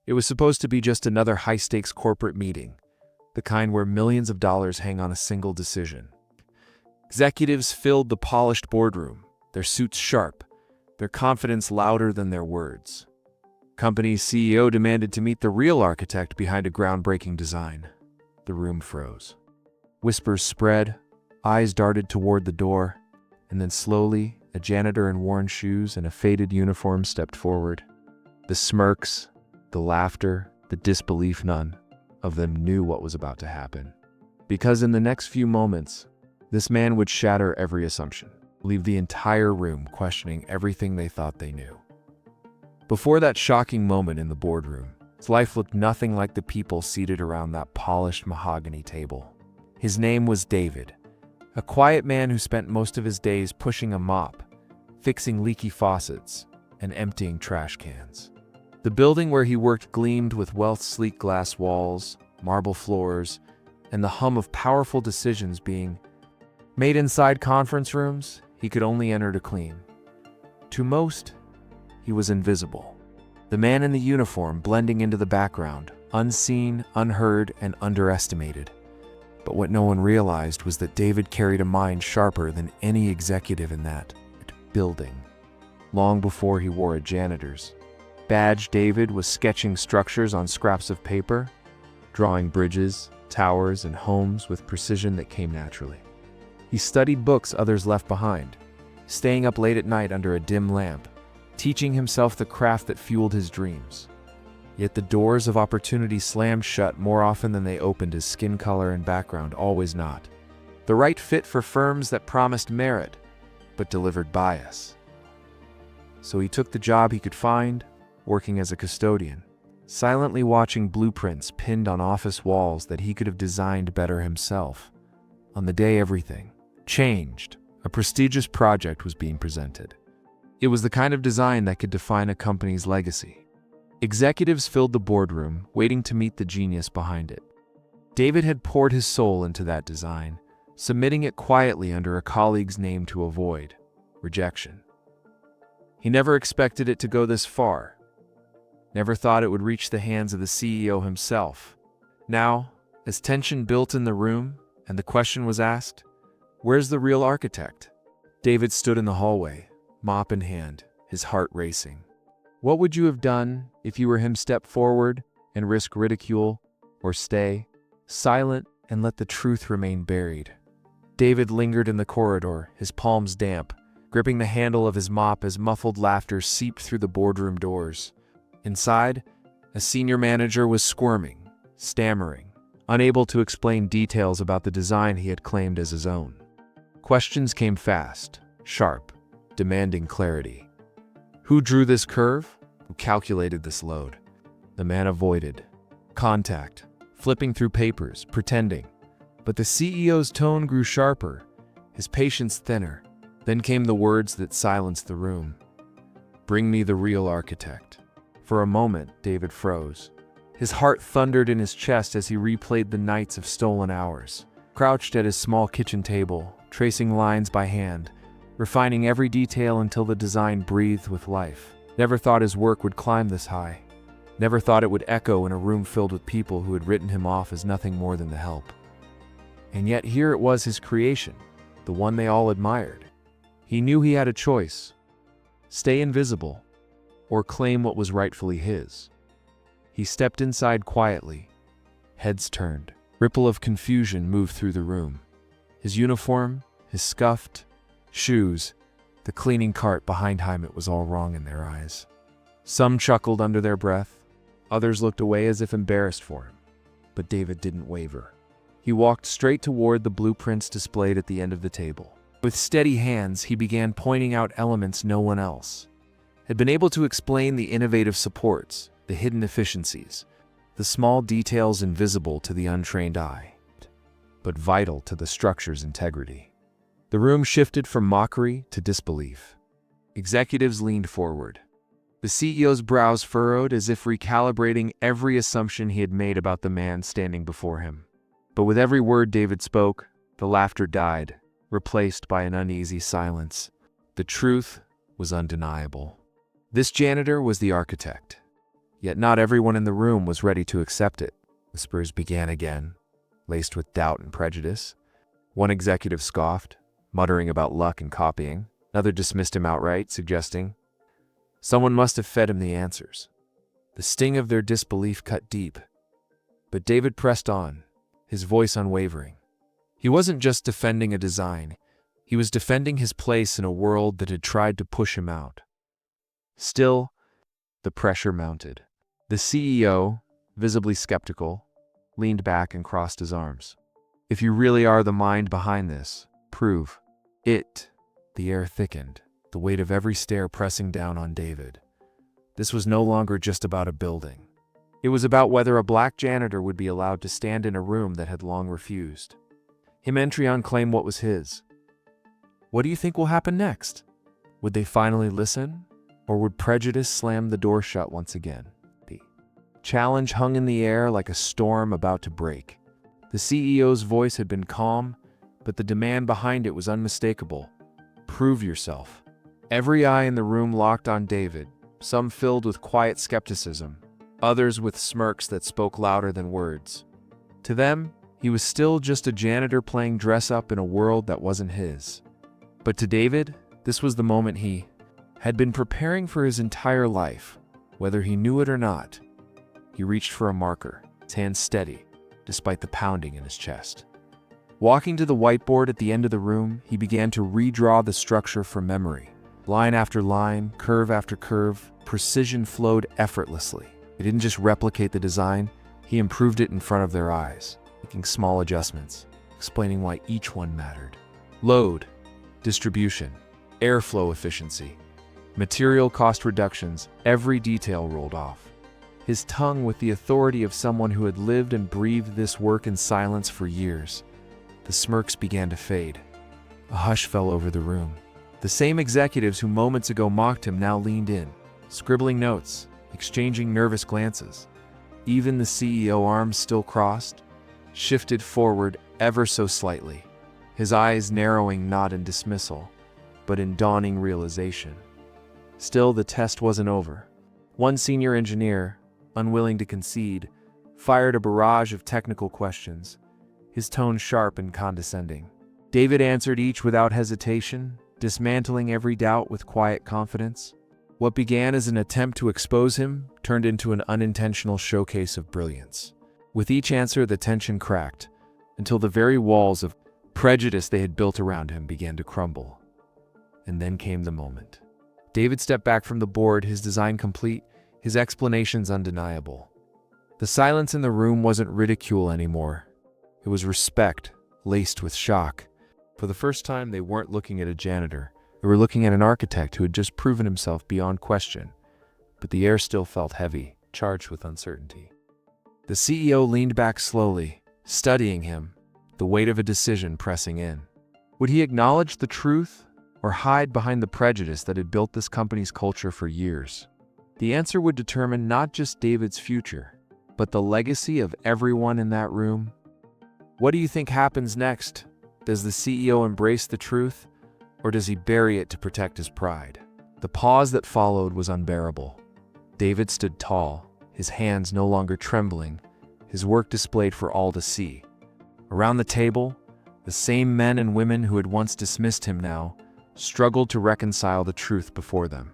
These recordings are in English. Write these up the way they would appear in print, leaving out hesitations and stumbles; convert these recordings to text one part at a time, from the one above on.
It was supposed to be just another high-stakes corporate meeting, the kind where millions of dollars hang on a single decision. Executives filled the polished boardroom, their suits sharp, their confidence louder than their words. Company's CEO demanded to meet the real architect behind a groundbreaking design. The room froze. Whispers spread, eyes darted toward the door, and then slowly, a janitor in worn shoes and a faded uniform stepped forward. The smirks, the laughter, the disbelief, none of them knew what was about to happen. Because in the next few moments, this man would shatter every assumption, leave the entire room questioning everything they thought they knew. Before that shocking moment in the boardroom, his life looked nothing like the people seated around that polished mahogany table. His name was David, a quiet man who spent most of his days pushing a mop, fixing leaky faucets, and emptying trash cans. The building where he worked gleamed with wealth's sleek glass walls, marble floors, and the hum of powerful decisions being made inside conference rooms he could only enter to clean. To most, he was invisible. The man in the uniform blending into the background, unseen, unheard, and underestimated. But what no one realized was that David carried a mind sharper than any executive in that building. Long before he wore a janitor's badge, David was sketching structures on scraps of paper, drawing bridges, towers, and homes with precision that came naturally. He studied books others left behind, staying up late at night under a dim lamp, teaching himself the craft that fueled his dreams. Yet the doors of opportunity slammed shut more often than they opened. His skin color and background always not the right fit for firms that promised merit, but delivered bias. So he took the job he could find, working as a custodian, silently watching blueprints pinned on office walls that he could have designed better himself. On the day everything changed, a prestigious project was being presented. It was the kind of design that could define a company's legacy. Executives filled the boardroom, waiting to meet the genius behind it. David had poured his soul into that design, submitting it quietly under a colleague's name to avoid rejection. He never expected it to go this far. Never thought it would reach the hands of the CEO himself. Now, as tension built in the room and the question was asked, "Where's the real architect?" David stood in the hallway, mop in hand, his heart racing. What would you have done if you were him? Step forward and risk ridicule, or stay silent and let the truth remain buried? David lingered in the corridor, his palms damp, gripping the handle of his mop as muffled laughter seeped through the boardroom doors. Inside, a senior manager was squirming, stammering, unable to explain details about the design he had claimed as his own. Questions came fast, sharp, demanding clarity. Who drew this curve? Who calculated this load? The man avoided contact, flipping through papers, pretending. But the CEO's tone grew sharper, his patience thinner. Then came the words that silenced the room. "Bring me the real architect." For a moment, David froze. His heart thundered in his chest as he replayed the nights of stolen hours. Crouched at his small kitchen table, tracing lines by hand, refining every detail until the design breathed with life. Never thought his work would climb this high. Never thought it would echo in a room filled with people who had written him off as nothing more than the help. And yet here it was, his creation, the one they all admired. He knew he had a choice: stay invisible, or claim what was rightfully his. He stepped inside quietly, heads turned. Ripple of confusion moved through the room. His uniform, his scuffed shoes, the cleaning cart behind him, it was all wrong in their eyes. Some chuckled under their breath, others looked away as if embarrassed for him. But David didn't waver. He walked straight toward the blueprints displayed at the end of the table. With steady hands, he began pointing out elements no one else had been able to explain: the innovative supports, the hidden efficiencies, the small details invisible to the untrained eye, but vital to the structure's integrity. The room shifted from mockery to disbelief. Executives leaned forward. The CEO's brows furrowed as if recalibrating every assumption he had made about the man standing before him. But with every word David spoke, the laughter died, replaced by an uneasy silence. The truth was undeniable. This janitor was the architect. Yet not everyone in the room was ready to accept it. Whispers began again, laced with doubt and prejudice. One executive scoffed, muttering about luck and copying. Another dismissed him outright, suggesting someone must have fed him the answers. The sting of their disbelief cut deep. But David pressed on, his voice unwavering. He wasn't just defending a design. He was defending his place in a world that had tried to push him out. Still, the pressure mounted. The CEO, visibly skeptical, leaned back and crossed his arms. If you really are the mind behind this, prove it. The air thickened, the weight of every stare pressing down on David. This was no longer just about a building. It was about whether a black janitor would be allowed to stand in a room that had long refused him entry on claim what was his. What do you think will happen next? Would they finally listen? Or would prejudice slam the door shut once again? The challenge hung in the air like a storm about to break. The CEO's voice had been calm, but the demand behind it was unmistakable. Prove yourself. Every eye in the room locked on David, some filled with quiet skepticism, others with smirks that spoke louder than words. To them, he was still just a janitor playing dress-up in a world that wasn't his. But to David, this was the moment he had been preparing for his entire life, whether he knew it or not. He reached for a marker, his hand steady, despite the pounding in his chest. Walking to the whiteboard at the end of the room, he began to redraw the structure from memory. Line after line, curve after curve, precision flowed effortlessly. He didn't just replicate the design, he improved it in front of their eyes, making small adjustments, explaining why each one mattered. Load, distribution, airflow efficiency, material cost reductions, every detail rolled off. His tongue with the authority of someone who had lived and breathed this work in silence for years. The smirks began to fade. A hush fell over the room. The same executives who moments ago mocked him now leaned in, scribbling notes, exchanging nervous glances. Even the CEO, arms still crossed, shifted forward ever so slightly, his eyes narrowing not in dismissal, but in dawning realization. Still, the test wasn't over. One senior engineer, unwilling to concede, fired a barrage of technical questions, his tone sharp and condescending. David answered each without hesitation, dismantling every doubt with quiet confidence. What began as an attempt to expose him turned into an unintentional showcase of brilliance. With each answer, the tension cracked, until the very walls of prejudice they had built around him began to crumble. And then came the moment. David stepped back from the board, his design complete, his explanations undeniable. The silence in the room wasn't ridicule anymore. It was respect, laced with shock. For the first time, they weren't looking at a janitor. They were looking at an architect who had just proven himself beyond question. But the air still felt heavy, charged with uncertainty. The CEO leaned back slowly, studying him, the weight of a decision pressing in. Would he acknowledge the truth or hide behind the prejudice that had built this company's culture for years? The answer would determine not just David's future, but the legacy of everyone in that room. What do you think happens next? Does the CEO embrace the truth, or does he bury it to protect his pride? The pause that followed was unbearable. David stood tall, his hands no longer trembling, his work displayed for all to see. Around the table, the same men and women who had once dismissed him now struggled to reconcile the truth before them.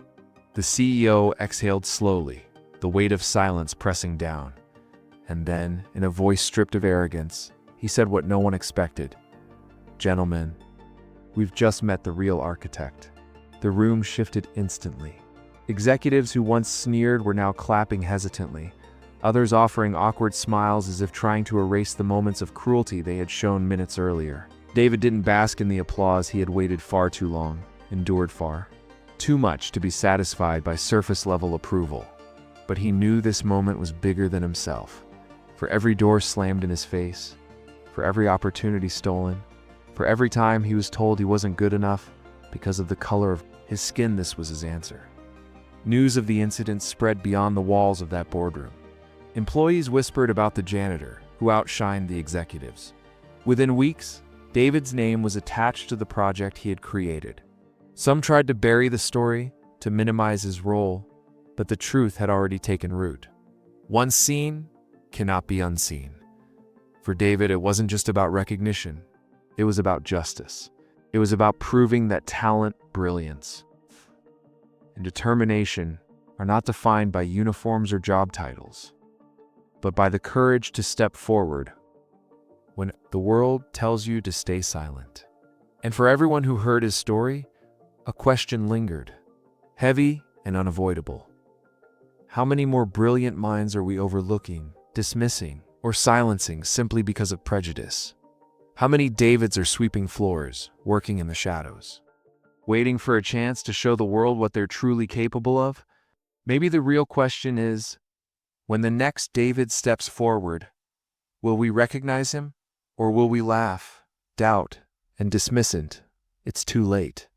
The CEO exhaled slowly, the weight of silence pressing down. And then, in a voice stripped of arrogance, he said what no one expected. "Gentlemen, we've just met the real architect." The room shifted instantly. Executives who once sneered were now clapping hesitantly, others offering awkward smiles as if trying to erase the moments of cruelty they had shown minutes earlier. David didn't bask in the applause. He had waited far too long, endured far too much to be satisfied by surface-level approval. But he knew this moment was bigger than himself. For every door slammed in his face, for every opportunity stolen, for every time he was told he wasn't good enough because of the color of his skin, this was his answer. News of the incident spread beyond the walls of that boardroom. Employees whispered about the janitor, who outshined the executives. Within weeks, David's name was attached to the project he had created. Some tried to bury the story, to minimize his role, but the truth had already taken root. One seen cannot be unseen. For David, it wasn't just about recognition. It was about justice. It was about proving that talent, brilliance, and determination are not defined by uniforms or job titles, but by the courage to step forward when the world tells you to stay silent. And for everyone who heard his story, a question lingered, heavy and unavoidable. How many more brilliant minds are we overlooking, dismissing, or silencing simply because of prejudice? How many Davids are sweeping floors, working in the shadows, waiting for a chance to show the world what they're truly capable of? Maybe the real question is, when the next David steps forward, will we recognize him, or will we laugh, doubt, and dismiss it? It's too late.